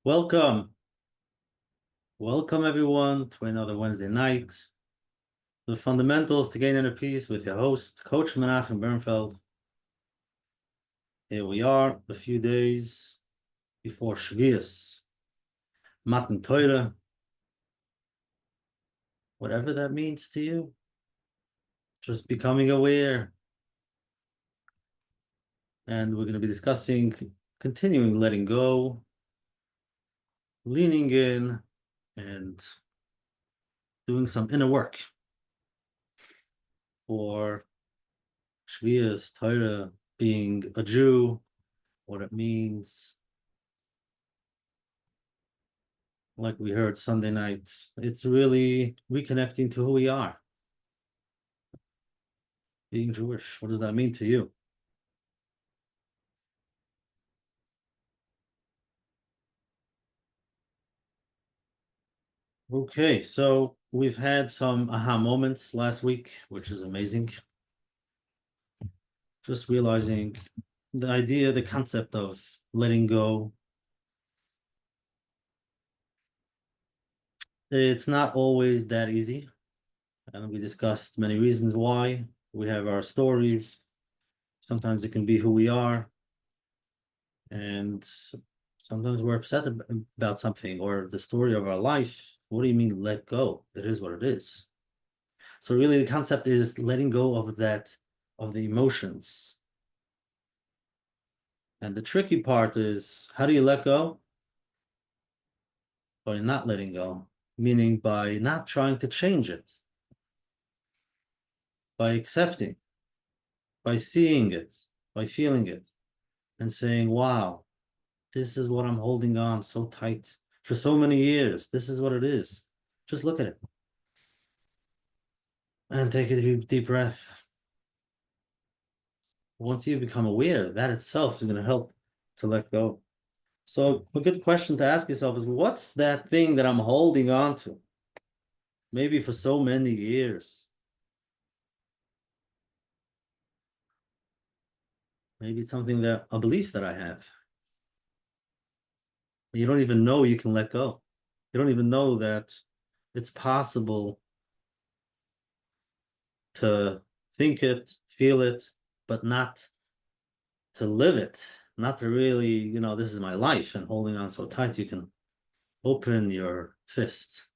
Welcome. Welcome everyone to another Wednesday night. The fundamentals to gain inner peace with your host, Coach Menachem Bernfeld. Here we are, a few days before Shavuos, Matan Torah, whatever that means to you. Just becoming aware. And we're going to be discussing continuing letting go, leaning in, and doing some inner work for Shavuos, Torah, being a Jew, what it means. Like we heard Sunday night, it's really reconnecting to who we are. Being Jewish, what does that mean to you? Okay, so we've had some aha moments last week, which is amazing. Just realizing the idea, the concept of letting go. It's not always that easy. And we discussed many reasons why. We have our stories. Sometimes it can be who we are. And sometimes we're upset about something or the story of our life. What do you mean let go? It is what it is. So really the concept is letting go of that, of the emotions. And the tricky part is, how do you let go? By not letting go, meaning by not trying to change it, by accepting, by seeing it, by feeling it, and saying, wow, this is what I'm holding on so tight for so many years. This is what it is. Just look at it. And take a deep breath. Once you become aware, that itself is going to help to let go. So a good question to ask yourself is, what's that thing that I'm holding on to? Maybe for so many years. Maybe it's something that, a belief that I have. You don't even know you can let go. You don't even know that it's possible to think it, feel it, but not to live it, not to really, this is my life, and holding on so tight you can open your fist.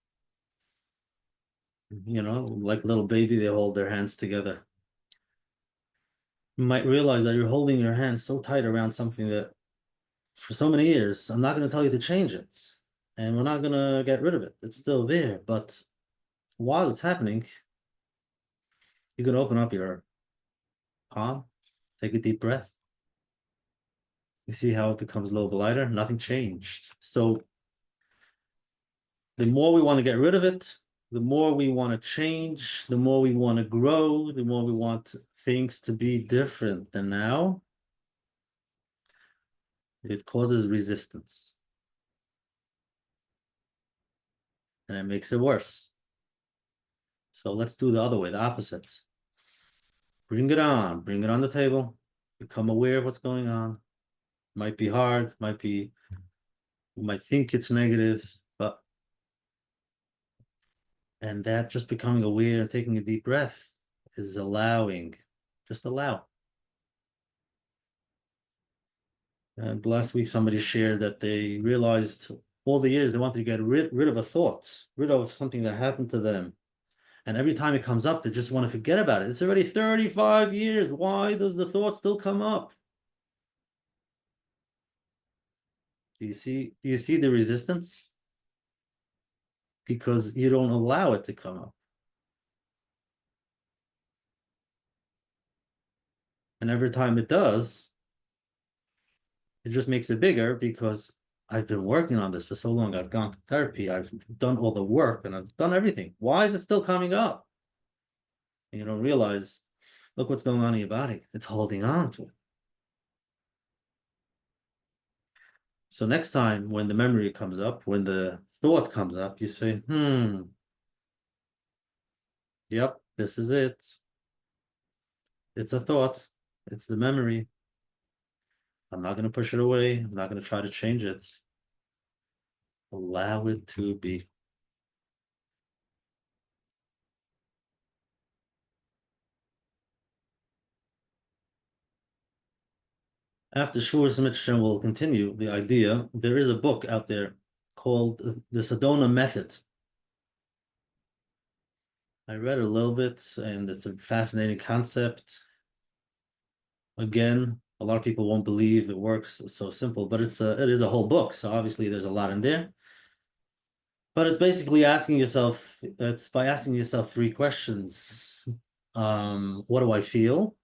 Like a little baby, they hold their hands together. You might realize that you're holding your hands so tight around something that for so many years, I'm not going to tell you to change it. And we're not going to get rid of it. It's still there. But while it's happening, you can open up your palm, take a deep breath. You see how it becomes a little bit lighter? Nothing changed. So the more we want to get rid of it, the more we want to change, the more we want to grow, the more we want things to be different than now, it causes resistance. And it makes it worse. So let's do the other way, the opposite. Bring it on the table, become aware of what's going on. Might be hard, you might think it's negative, and that just becoming aware and taking a deep breath is allowing, just allow. And last week, somebody shared that they realized all the years they wanted to get rid of a thought, rid of something that happened to them. And every time it comes up, they just want to forget about it. It's already 35 years. Why does the thought still come up? Do you see the resistance? Because you don't allow it to come up. And every time it does, it just makes it bigger because I've been working on this for so long. I've gone to therapy. I've done all the work and I've done everything. Why is it still coming up? And you don't realize, look what's going on in your body. It's holding on to it. So next time when the memory comes up, when the thought comes up, you say, yep, this is it. It's a thought. It's the memory. I'm not going to push it away. I'm not going to try to change it. Allow it to be. After Shavuos Menachem will continue the idea. There is a book out there called the Sedona Method. I read a little bit, and it's a fascinating concept. Again, a lot of people won't believe it works so simple, but it is a whole book. So obviously, there's a lot in there. But it's basically asking yourself. It's by asking yourself three questions. What do I feel?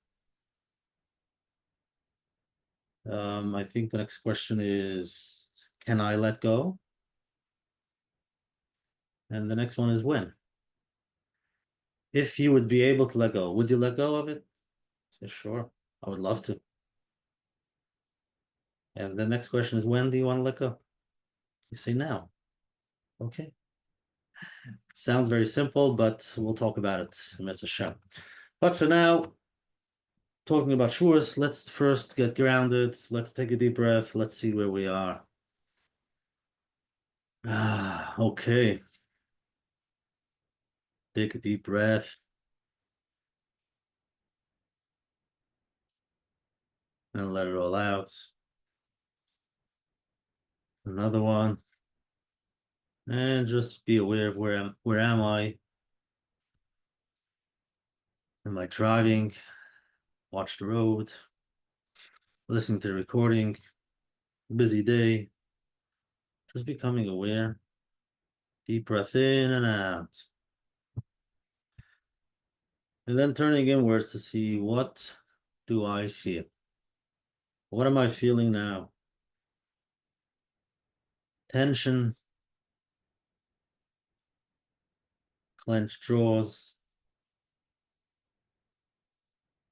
I think the next question is, can I let go? And the next one is when. If you would be able to let go, would you let go of it? Say, sure, I would love to. And the next question is, when do you want to let go? You say now. Okay. Sounds very simple, but we'll talk about it in Mitzvah Shem. But for now, talking about Shavuos, let's first get grounded. Let's take a deep breath. Let's see where we are. Okay. Take a deep breath and let it all out. Another one. And just be aware of where am I? Am I driving? Watch the road. Listening to the recording. Busy day. Just becoming aware. Deep breath in and out. And then turning inwards to see, what do I feel? What am I feeling now? Tension, clenched jaws,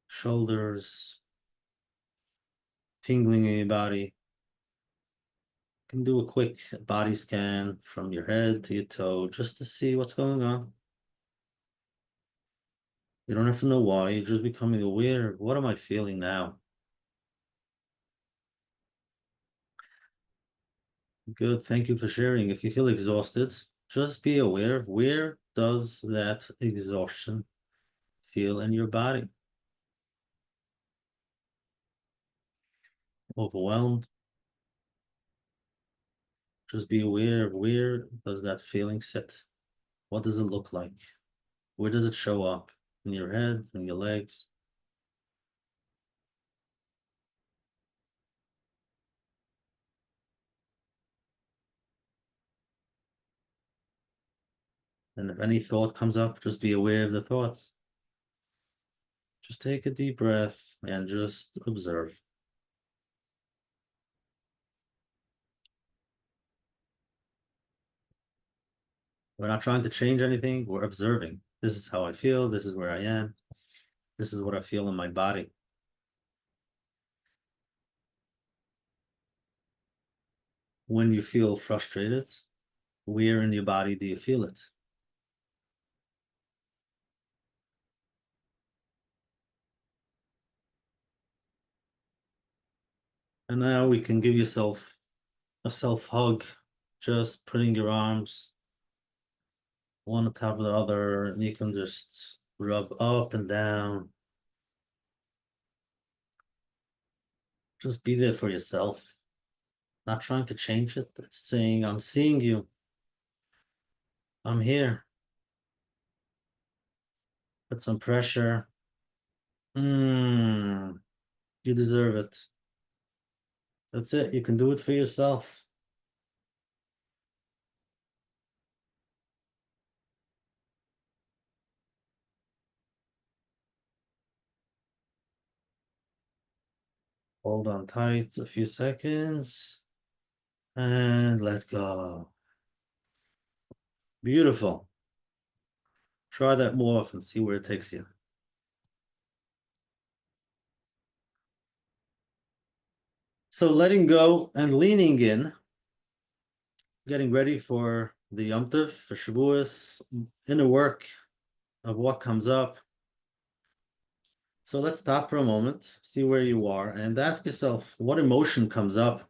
shoulders, tingling in your body. You can do a quick body scan from your head to your toe just to see what's going on. You don't have to know why, you're just becoming aware of, what am I feeling now? Good, thank you for sharing. If you feel exhausted, just be aware of, where does that exhaustion feel in your body? Overwhelmed? Just be aware of, where does that feeling sit? What does it look like? Where does it show up? In your head, in your legs? And if any thought comes up, just be aware of the thoughts. Just take a deep breath and just observe. We're not trying to change anything, we're observing. This is how I feel, this is where I am, this is what I feel in my body. When you feel frustrated, where in your body do you feel it? And now we can give yourself a self hug, just putting your arms one on top of the other, and you can just rub up and down. Just be there for yourself, not trying to change it. It's saying, I'm seeing you, I'm here. Put some pressure. You deserve it. That's it. You can do it for yourself. Hold on tight a few seconds and let go. Beautiful. Try that more often, see where it takes you. So letting go and leaning in, getting ready for the Yom Tov, for Shavuos, inner work of what comes up. So let's stop for a moment, see where you are, and ask yourself, what emotion comes up?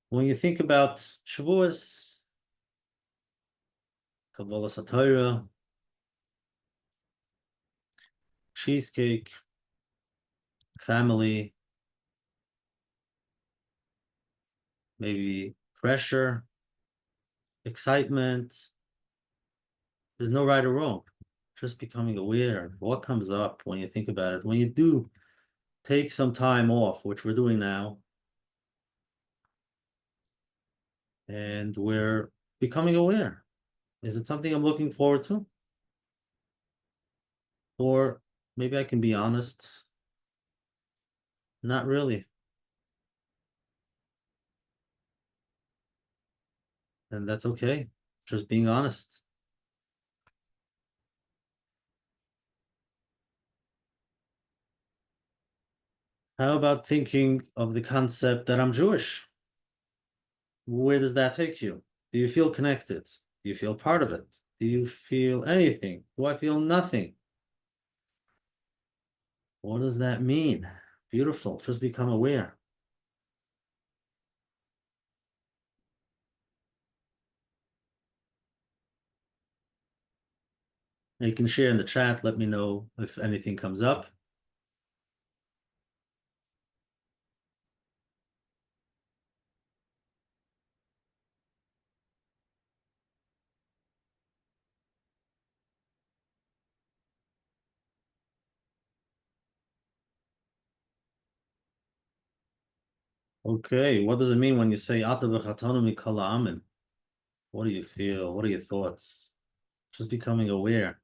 When you think about Shavuos, Kabbalas HaTorah, cheesecake, family, maybe pressure, excitement, there's no right or wrong. Just becoming aware of what comes up when you think about it. When you do take some time off, which we're doing now, and we're becoming aware. Is it something I'm looking forward to? Or maybe I can be honest, not really. And that's okay. Just being honest. How about thinking of the concept that I'm Jewish? Where does that take you? Do you feel connected? Do you feel part of it? Do you feel anything? Do I feel nothing? What does that mean? Beautiful. Just become aware. And you can share in the chat. Let me know if anything comes up. Okay, what does it mean when you say "Ata b'chatanu mikol ha'amim"? What do you feel? What are your thoughts? Just becoming aware.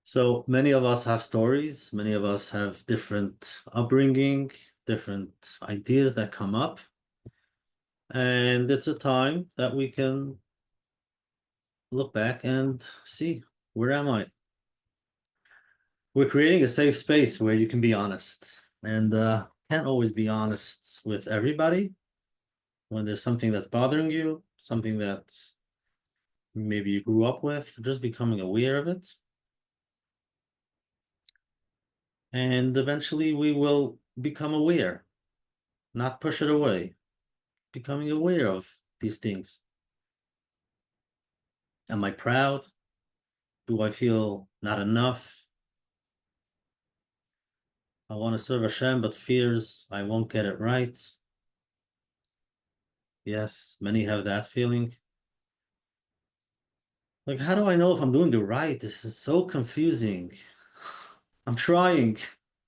So many of us have stories. Many of us have different upbringing, different ideas that come up. And it's a time that we can look back and see, where am I? We're creating a safe space where you can be honest. And can't always be honest with everybody when there's something that's bothering you, something that maybe you grew up with, just becoming aware of it. And eventually we will become aware, not push it away, becoming aware of these things. Am I proud? Do I feel not enough? I want to serve Hashem, but fears I won't get it right. Yes, many have that feeling. Like, how do I know if I'm doing it right? This is so confusing. I'm trying.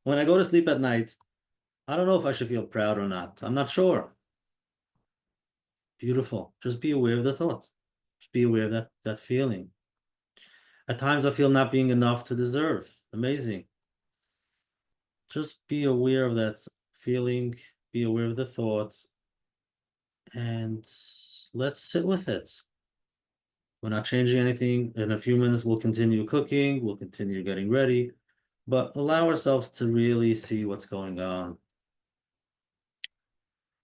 When I go to sleep at night, I don't know if I should feel proud or not. I'm not sure. Beautiful. Just be aware of the thoughts. Just be aware of that feeling. At times I feel not being enough to deserve. Amazing. Just be aware of that feeling, be aware of the thoughts, and let's sit with it. We're not changing anything. In a few minutes, we'll continue cooking, we'll continue getting ready, but allow ourselves to really see what's going on.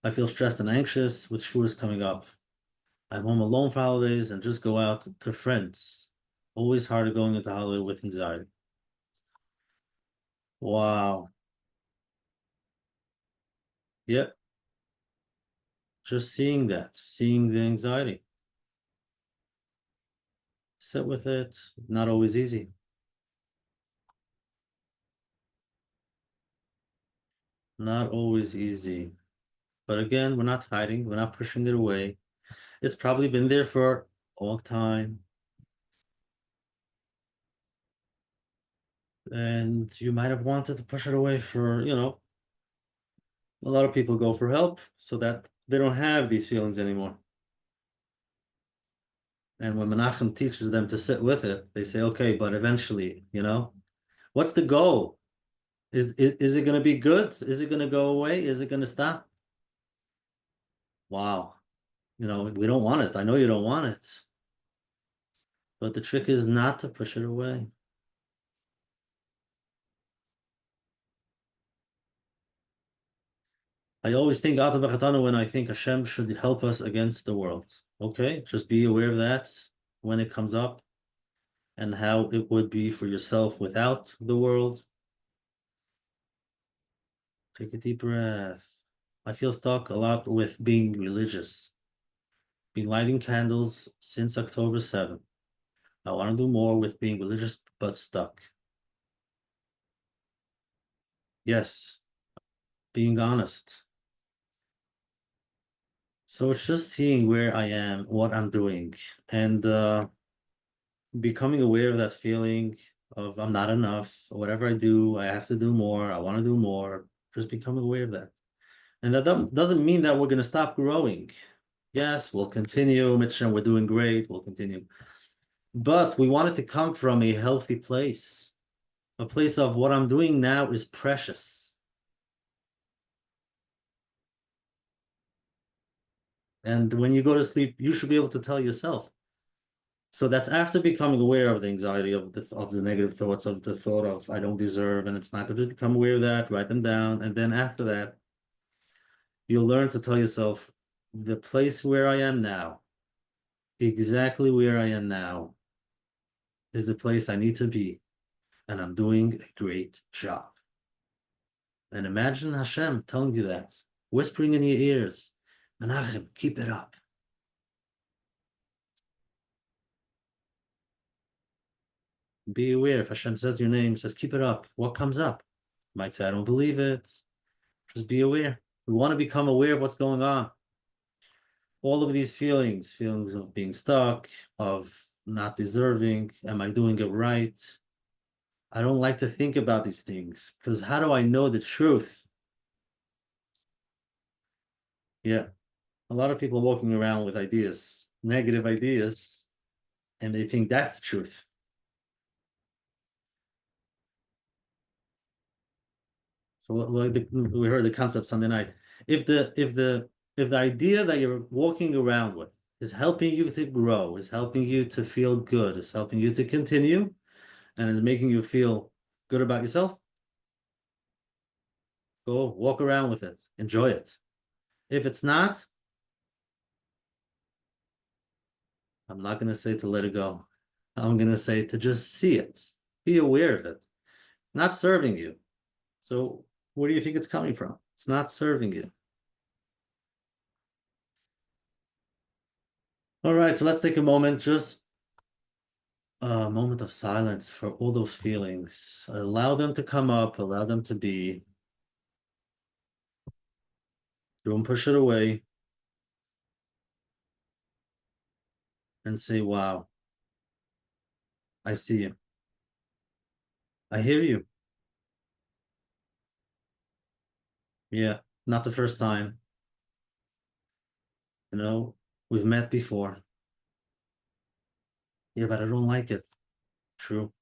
I feel stressed and anxious with Shavuos coming up. I'm home alone for holidays and just go out to friends. Always harder going into holiday with anxiety. Wow. Yep. Just seeing that, seeing the anxiety. Sit with it. Not always easy. Not always easy. But again, we're not hiding. We're not pushing it away. It's probably been there for a long time. And you might have wanted to push it away for, a lot of people go for help so that they don't have these feelings anymore. And when Menachem teaches them to sit with it, they say, okay, but eventually, what's the goal? Is it going to be good? Is it going to go away? Is it going to stop? Wow. We don't want it. I know you don't want it. But the trick is not to push it away. I always think Ata B'Chatanu when I think Hashem should help us against the world. Okay, just be aware of that when it comes up and how it would be for yourself without the world. Take a deep breath. I feel stuck a lot with being religious. Been lighting candles since October 7th. I want to do more with being religious, but stuck. Yes, being honest. So it's just seeing where I am, what I'm doing, and becoming aware of that feeling of I'm not enough. Whatever I do, I have to do more. I want to do more. Just becoming aware of that. And that doesn't mean that we're going to stop growing. Yes, we'll continue. Mitzvah, we're doing great. We'll continue. But we want it to come from a healthy place, a place of what I'm doing now is precious. And when you go to sleep, you should be able to tell yourself. So that's after becoming aware of the anxiety of the negative thoughts, of the thought of I don't deserve, and it's not good to become aware of that, write them down. And then after that, you'll learn to tell yourself the place where I am now, exactly where I am now, is the place I need to be, and I'm doing a great job. And imagine Hashem telling you that, whispering in your ears, Menachem, keep it up. Be aware if Hashem says your name, says keep it up. What comes up? You might say, I don't believe it. Just be aware. We want to become aware of what's going on. All of these feelings of being stuck, of not deserving, am I doing it right? I don't like to think about these things because how do I know the truth? Yeah, a lot of people are walking around with ideas, negative ideas, and they think that's the truth. So we heard the concept Sunday night. If the idea that you're walking around with is helping you to grow, is helping you to feel good, is helping you to continue, and is making you feel good about yourself, go walk around with it, enjoy it. If it's not, I'm not going to say to let it go. I'm going to say to just see it, be aware of it, not serving you. So where do you think it's coming from? It's not serving you. All right, so let's take a moment, just a moment of silence for all those feelings. Allow them to come up, allow them to be. Don't push it away and say, wow, I see you. I hear you. Yeah, not the first time. You know, we've met before. Yeah, but I don't like it. True.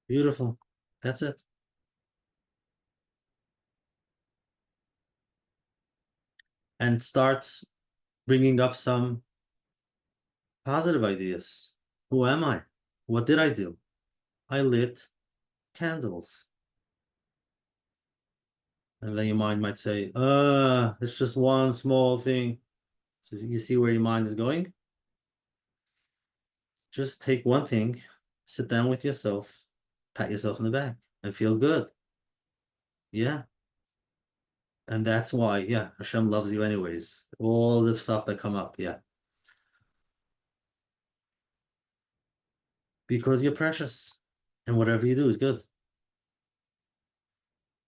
Beautiful. That's it. And start bringing up some positive ideas. Who am I? What did I do? I lit candles. And then your mind might say, it's just one small thing. So you see where your mind is going? Just take one thing, sit down with yourself, pat yourself in the back, and feel good. Yeah. And that's why, yeah, Hashem loves you anyways. All the stuff that come up, yeah. Because you're precious. And whatever you do is good.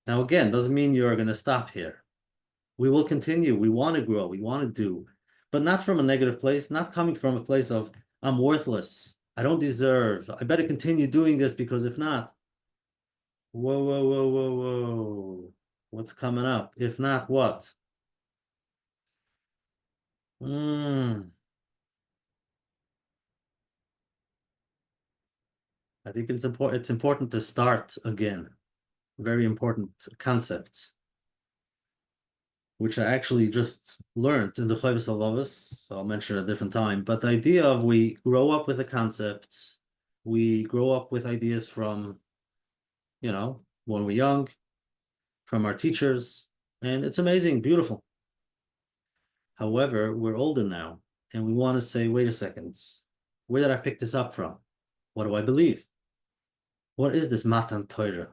Now, again, doesn't mean you're going to stop here. We will continue. We want to grow. We want to do, but not from a negative place, not coming from a place of, I'm worthless. I don't deserve. I better continue doing this because if not, whoa, whoa, whoa, whoa, whoa. What's coming up? If not, what? I think it's important to start again. Very important concept, which I actually just learned in the Chovos HaLevavos. So I'll mention it a different time. But the idea of we grow up with a concept, we grow up with ideas from, when we're young, from our teachers, and it's amazing, beautiful. However, we're older now, and we want to say, wait a second, where did I pick this up from? What do I believe? What is this Matan Torah?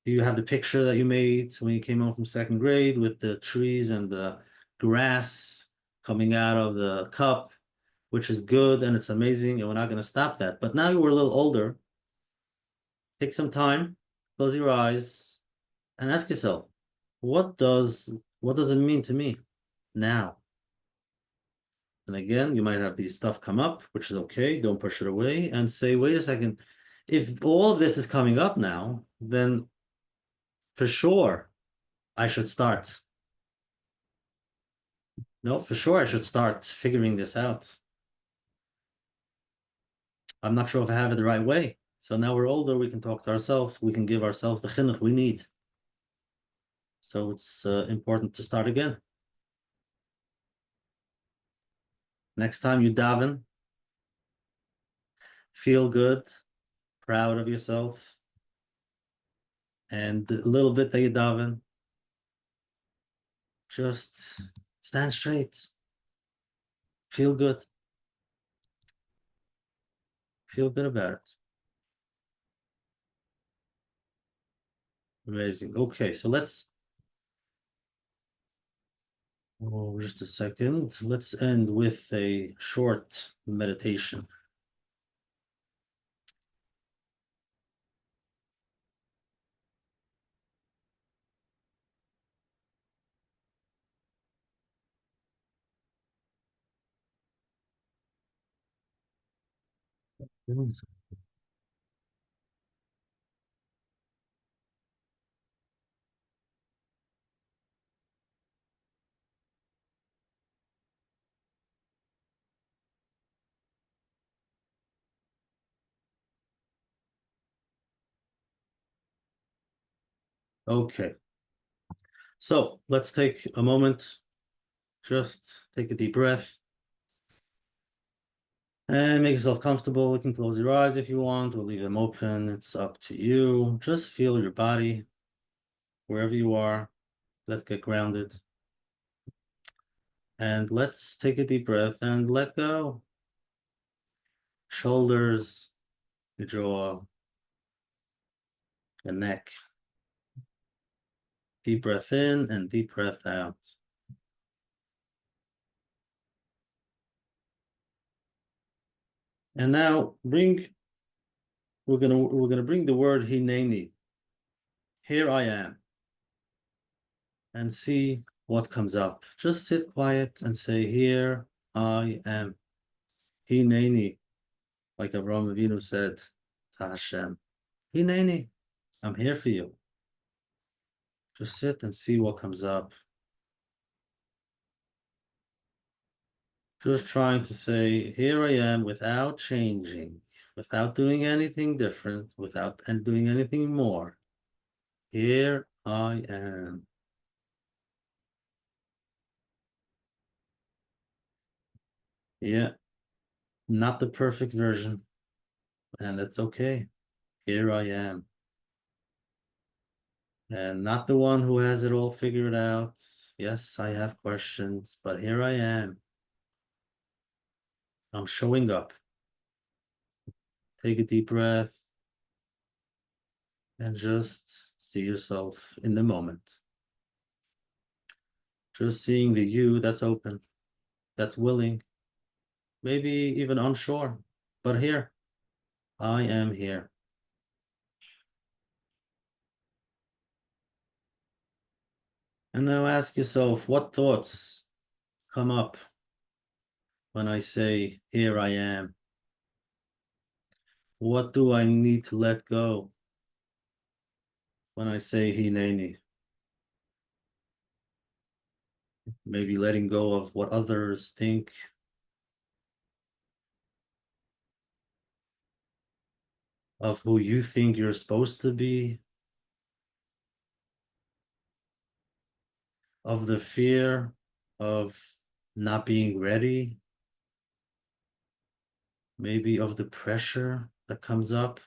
Do you have the picture that you made when you came home from second grade with the trees and the grass coming out of the cup, which is good and it's amazing, and we're not going to stop that. But now you were a little older. Take some time, close your eyes, and ask yourself, what does it mean to me now? And again, you might have these stuff come up, which is okay. Don't push it away and say, wait a second. If all of this is coming up now, then for sure I should start. No, for sure I should start figuring this out. I'm not sure if I have it the right way. So now we're older, we can talk to ourselves. We can give ourselves the chinuch we need. So it's important to start again. Next time you daven, feel good, proud of yourself, and the little bit that you daven, just stand straight, feel good, feel good about it. Amazing. Okay, so just a second. Let's end with a short meditation. Okay, so let's take a moment, just take a deep breath and make yourself comfortable. You can close your eyes if you want or leave them open. It's up to you. Just feel your body wherever you are. Let's get grounded. And let's take a deep breath and let go. Shoulders, the jaw, the neck. Deep breath in and deep breath out. And now we're gonna bring the word Hineni. Here I am. And see what comes up. Just sit quiet and say, here I am. Hineni, like Avraham Avinu said to Hashem. Hineni, I'm here for you. Just sit and see what comes up. Just trying to say, here I am without changing, without doing anything different, without doing anything more. Here I am. Yeah, not the perfect version, and that's okay. Here I am. And not the one who has it all figured out. Yes, I have questions, but here I am. I'm showing up. Take a deep breath and just see yourself in the moment. Just seeing the you that's open, that's willing, maybe even unsure, but here, I am here. And now ask yourself, what thoughts come up when I say, here I am? What do I need to let go when I say Hineni? Maybe letting go of what others think, of who you think you're supposed to be, of the fear of not being ready, maybe of the pressure that comes up,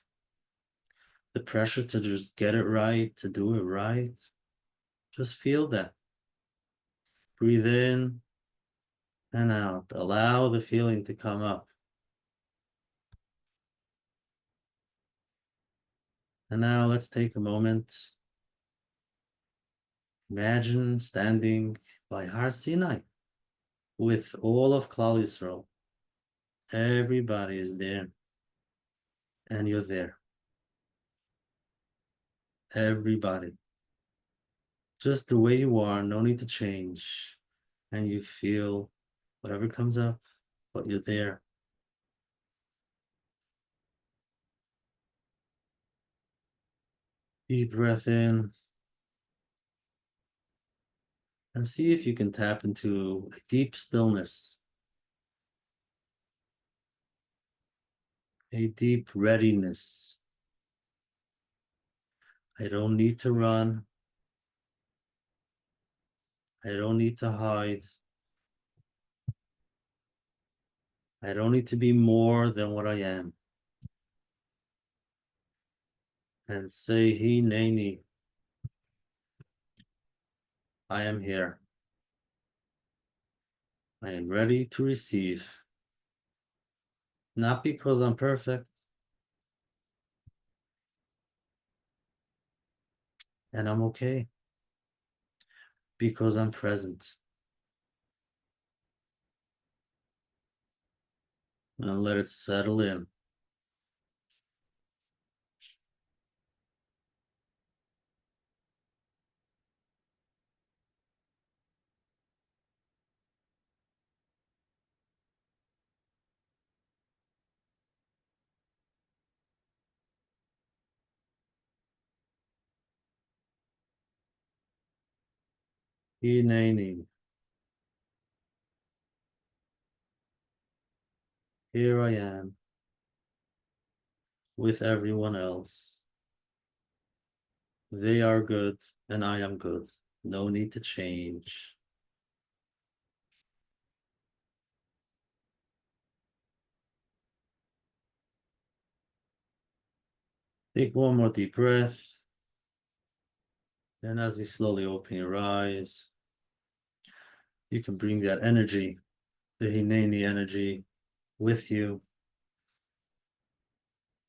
the pressure to just get it right, to do it right. Just feel that. Breathe in and out. Allow the feeling to come up. And now let's take a moment. Imagine standing by Har Sinai with all of Klal Yisrael. Everybody is there, and you're there. Everybody. Just the way you are, no need to change. And you feel whatever comes up, but you're there. Deep breath in and see if you can tap into a deep stillness, a deep readiness. I don't need to run. I don't need to hide. I don't need to be more than what I am. And say, Hineni, I am here. I am ready to receive. Not because I'm perfect, and I'm okay, because I'm present. And let it settle in. Hineni, here I am with everyone else. They are good and I am good. No need to change. Take one more deep breath. And as you slowly open your eyes, you can bring that energy, the Hineni energy, with you.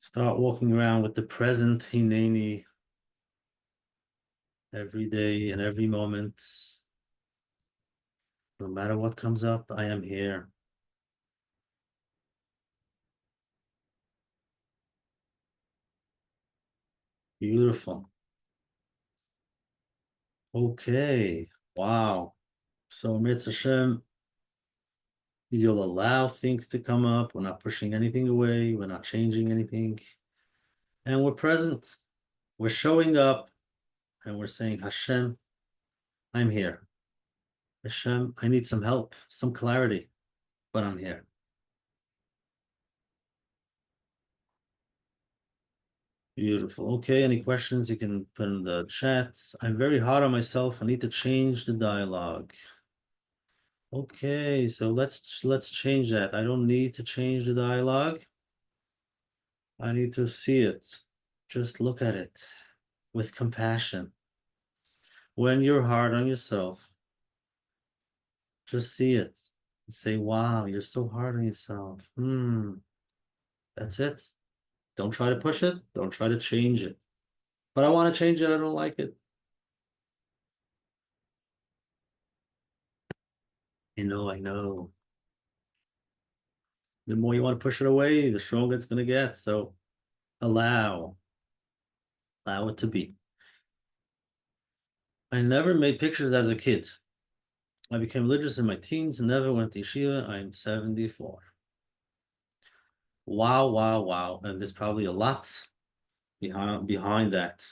Start walking around with the present Hineni every day and every moment. No matter what comes up, I am here. Beautiful. Okay. Wow. So Mitzvah Hashem, you'll allow things to come up. We're not pushing anything away. We're not changing anything. And we're present. We're showing up and we're saying, Hashem, I'm here. Hashem, I need some help, some clarity, but I'm here. Beautiful. Okay, any questions you can put in the chat. I'm very hard on myself. I need to change the dialogue. Okay, so let's change that. I don't need to change the dialogue. I need to see it. Just look at it with compassion. When you're hard on yourself, just see it and say, wow, you're so hard on yourself. That's it. Don't try to push it. Don't try to change it. But I want to change it. I don't like it. I know. The more you want to push it away, the stronger it's going to get. So allow it to be. I never made pictures as a kid. I became religious in my teens and never went to yeshiva. I'm 74. Wow, wow, wow. And there's probably a lot behind that.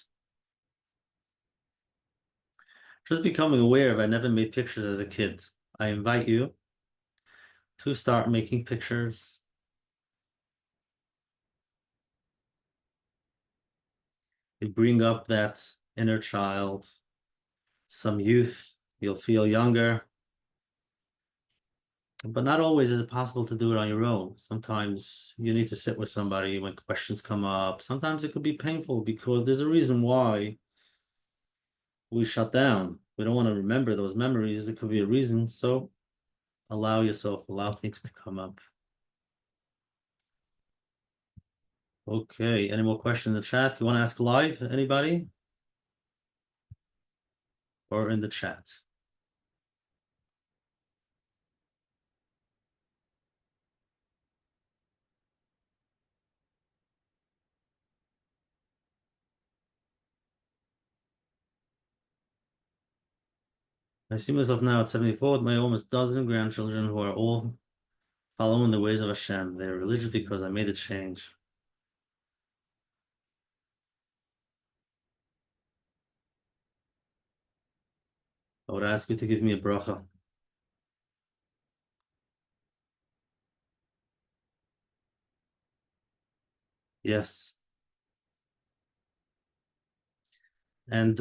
Just becoming aware of I never made pictures as a kid. I invite you to start making pictures. You bring up that inner child, some youth, you'll feel younger. But not always is it possible to do it on your own. Sometimes you need to sit with somebody when questions come up. Sometimes it could be painful because there's a reason why we shut down. We don't want to remember those memories. It could be a reason. So allow yourself, allow things to come up. Okay, any more questions in the chat? You want to ask live, anybody? Or in the chat? I see myself now at 74 with my almost dozen grandchildren who are all following the ways of Hashem. They're religious because I made a change. I would ask you to give me a bracha. Yes. And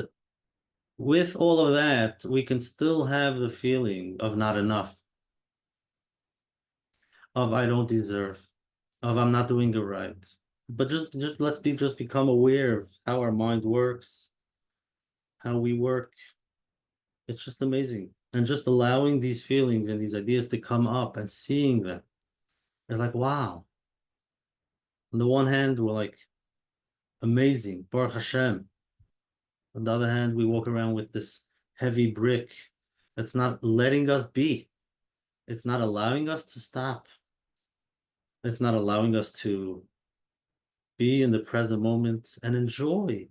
with all of that, we can still have the feeling of not enough, of I don't deserve, of I'm not doing it right. But just let's become aware of how our mind works, how we work. It's just amazing. And just allowing these feelings and these ideas to come up and seeing them. It's like, wow. On the one hand, we're like, amazing, Baruch Hashem. On the other hand, we walk around with this heavy brick that's not letting us be. It's not allowing us to stop. It's not allowing us to be in the present moment and enjoy.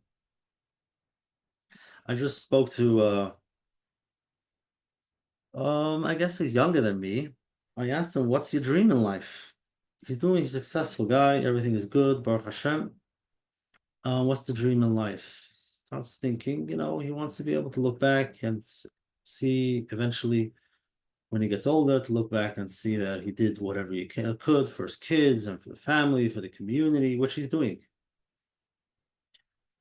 I just spoke to I guess he's younger than me. I asked him, what's your dream in life? He's a successful guy, everything is good, Baruch Hashem. What's the dream in life? Starts thinking, he wants to be able to look back and see eventually when he gets older, to look back and see that he did whatever he could for his kids and for the family, for the community, which he's doing.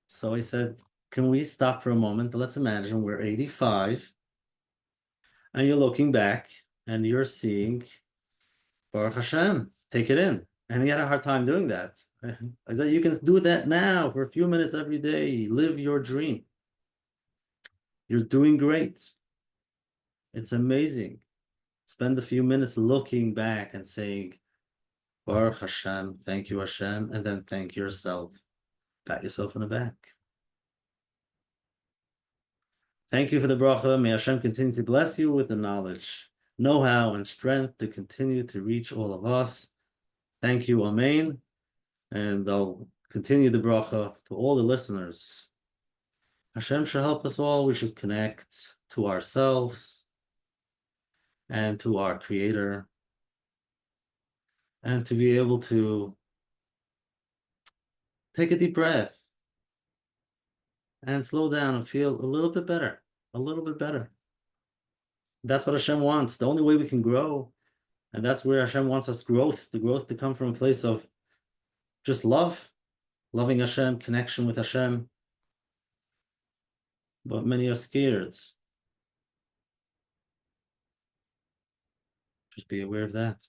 So I said, can we stop for a moment? Let's imagine we're 85 and you're looking back and you're seeing Baruch Hashem, take it in. And he had a hard time doing that. I said, you can do that now for a few minutes every day. Live your dream. You're doing great. It's amazing. Spend a few minutes looking back and saying, Baruch Hashem, thank you Hashem, and then thank yourself. Pat yourself on the back. Thank you for the bracha. May Hashem continue to bless you with the knowledge, know-how, and strength to continue to reach all of us. Thank you, Amen. And I'll continue the bracha to all the listeners. Hashem shall help us all. We should connect to ourselves and to our Creator, and to be able to take a deep breath and slow down and feel a little bit better, a little bit better. That's what Hashem wants. The only way we can grow, and that's where Hashem wants us growth, the growth to come from a place of just love, loving Hashem, connection with Hashem. But many are scared. Just be aware of that.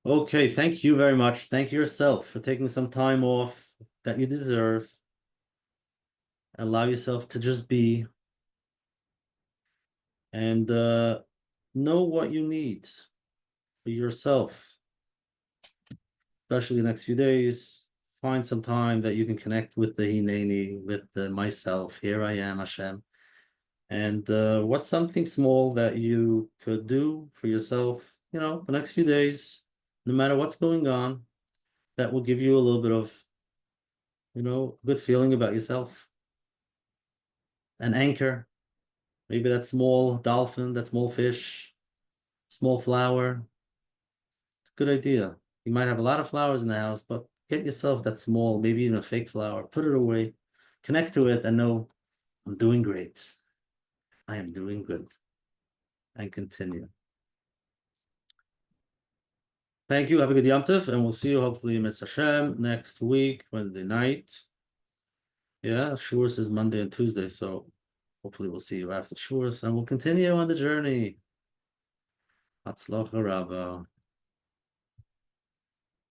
Okay, thank you very much. Thank yourself for taking some time off that you deserve. Allow yourself to just be and know what you need for yourself, especially the next few days. Find some time that you can connect with the Hineni, with the myself. Here I am, Hashem. And what's something small that you could do for yourself, the next few days, no matter what's going on, that will give you a little bit of, good feeling about yourself. An anchor, maybe that small dolphin, that small fish, small flower. Good idea. You might have a lot of flowers in the house, but get yourself that small, maybe even a fake flower, put it away, connect to it, and know I'm doing great. I am doing good. And continue. Thank you. Have a good Yom Tov, and we'll see you hopefully in Mitzvah Hashem next week, Wednesday night. Yeah, Shavuos is Monday and Tuesday, so hopefully we'll see you after Shavuos, and we'll continue on the journey. Hatzlacha Rabbah.